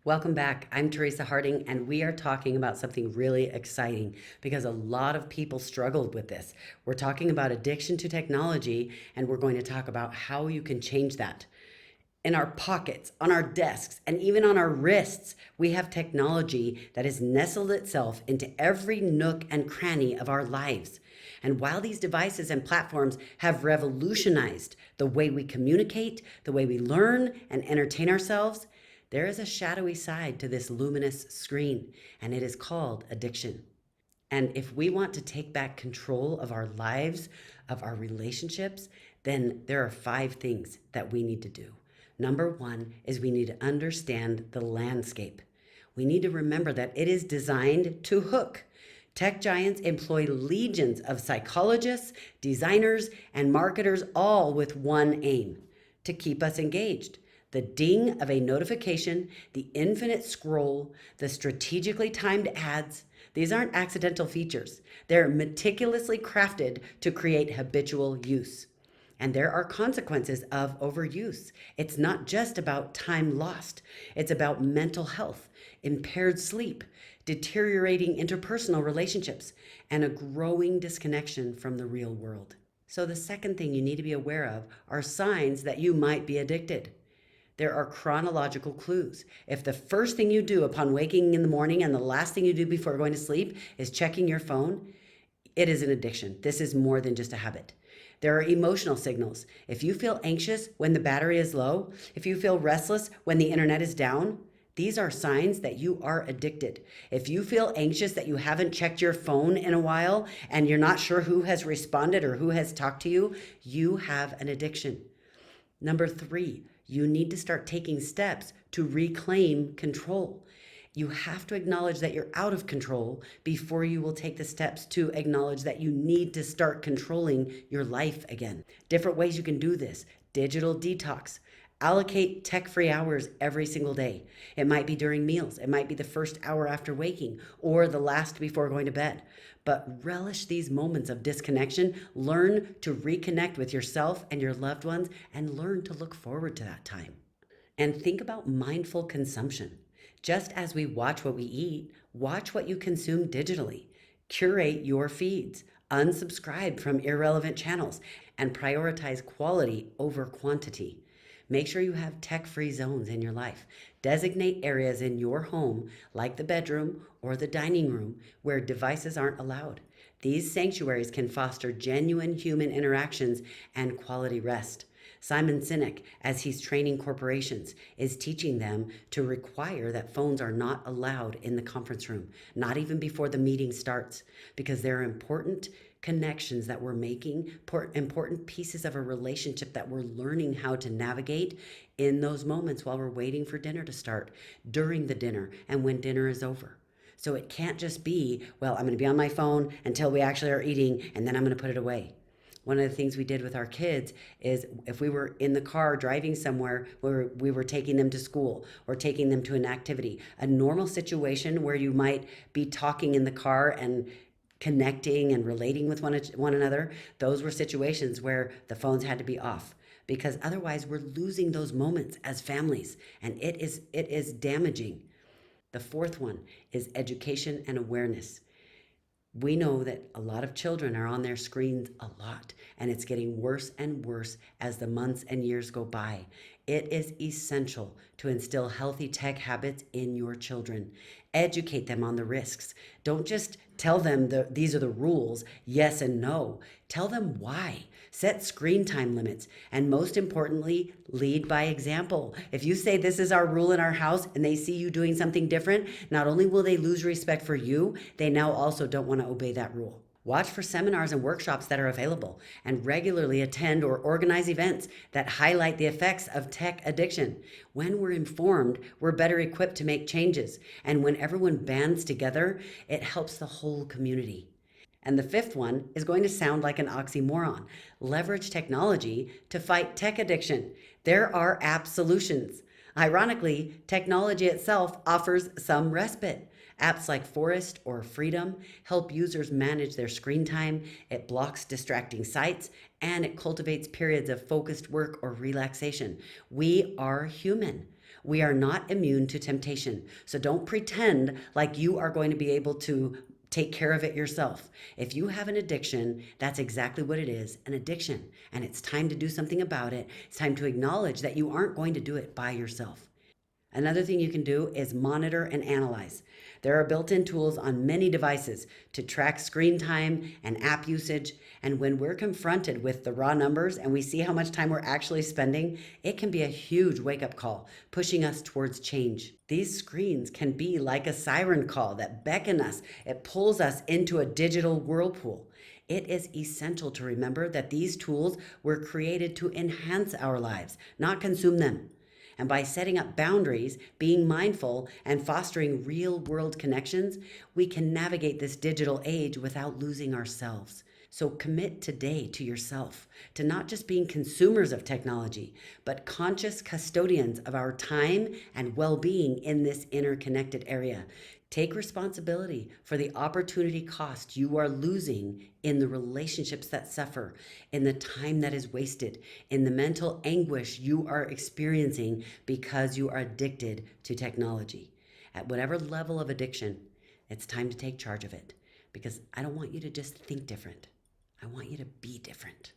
Welcome back. I'm Teresa Harding, and we are talking about something really exciting because a lot of people struggled with this. We're talking about addiction to technology, and we're going to talk about how you can change that. In our pockets, on our desks, and even on our wrists, we have technology that has nestled itself into every nook and cranny of our lives. And while these devices and platforms have revolutionized the way we communicate, the way we learn and entertain ourselves, there is a shadowy side to this luminous screen, and it is called addiction. And if we want to take back control of our lives, of our relationships, then there are 5 things that we need to do. Number 1 is we need to understand the landscape. We need to remember that it is designed to hook. Tech giants employ legions of psychologists, designers, and marketers, all with one aim: to keep us engaged. The ding of a notification, the infinite scroll, the strategically timed ads, these aren't accidental features. They're meticulously crafted to create habitual use. And there are consequences of overuse. It's not just about time lost, it's about mental health, impaired sleep, deteriorating interpersonal relationships, and a growing disconnection from the real world. So, the second thing you need to be aware of are signs that you might be addicted. There are chronological clues. If the first thing you do upon waking in the morning and the last thing you do before going to sleep is checking your phone, it is an addiction. This is more than just a habit. There are emotional signals. If you feel anxious when the battery is low, if you feel restless when the internet is down, these are signs that you are addicted. If you feel anxious that you haven't checked your phone in a while and you're not sure who has responded or who has talked to you, you have an addiction. Number 3, you need to start taking steps to reclaim control. You have to acknowledge that you're out of control before you will take the steps to acknowledge that you need to start controlling your life again. Different ways you can do this: digital detox. Allocate tech-free hours every single day. It might be during meals, it might be the first hour after waking, or the last before going to bed. But relish these moments of disconnection. Learn to reconnect with yourself and your loved ones, and learn to look forward to that time. And think about mindful consumption. Just as we watch what we eat, watch what you consume digitally. Curate your feeds, unsubscribe from irrelevant channels, and prioritize quality over quantity. Make sure you have tech-free zones in your life. Designate areas in your home, like the bedroom or the dining room, where devices aren't allowed. These sanctuaries can foster genuine human interactions and quality rest. Simon Sinek, as he's training corporations, is teaching them to require that phones are not allowed in the conference room, not even before the meeting starts, because they're important connections that we're making, important pieces of a relationship that we're learning how to navigate in those moments while we're waiting for dinner to start, during the dinner, and when dinner is over. So it can't just be, well, I'm going to be on my phone until we actually are eating, and then I'm going to put it away. One of the things we did with our kids is if we were in the car driving somewhere where we were taking them to school or taking them to an activity, a normal situation where you might be talking in the car and connecting and relating with one another, those were situations where the phones had to be off, because otherwise we're losing those moments as families, and it is damaging. The fourth one is education and awareness. We know that a lot of children are on their screens a lot, and it's getting worse and worse as the months and years go by. It is essential to instill healthy tech habits in your children. Educate them on the risks. Don't just tell them these are the rules, yes and no. Tell them why. Set screen time limits. And most importantly, lead by example. If you say this is our rule in our house and they see you doing something different, not only will they lose respect for you, they now also don't want to obey that rule. Watch for seminars and workshops that are available, and regularly attend or organize events that highlight the effects of tech addiction. When we're informed, we're better equipped to make changes. And when everyone bands together, it helps the whole community. And the fifth one is going to sound like an oxymoron. Leverage technology to fight tech addiction. There are app solutions. Ironically, technology itself offers some respite. Apps like Forest or Freedom help users manage their screen time, it blocks distracting sites, and it cultivates periods of focused work or relaxation. We are human. We are not immune to temptation. So don't pretend like you are going to be able to take care of it yourself. If you have an addiction, that's exactly what it is, an addiction. And it's time to do something about it. It's time to acknowledge that you aren't going to do it by yourself. Another thing you can do is monitor and analyze. There are built in tools on many devices to track screen time and app usage. And when we're confronted with the raw numbers and we see how much time we're actually spending, it can be a huge wake up call, pushing us towards change. These screens can be like a siren call that beckon us, it pulls us into a digital whirlpool. It is essential to remember that these tools were created to enhance our lives, not consume them. And by setting up boundaries, being mindful, and fostering real world connections, we can navigate this digital age without losing ourselves. So commit today to yourself, to not just being consumers of technology, but conscious custodians of our time and well being in this interconnected area. Take responsibility for the opportunity cost you are losing in the relationships that suffer, in the time that is wasted, in the mental anguish you are experiencing because you are addicted to technology. At whatever level of addiction, it's time to take charge of it because I don't want you to just think different. I want you to be different.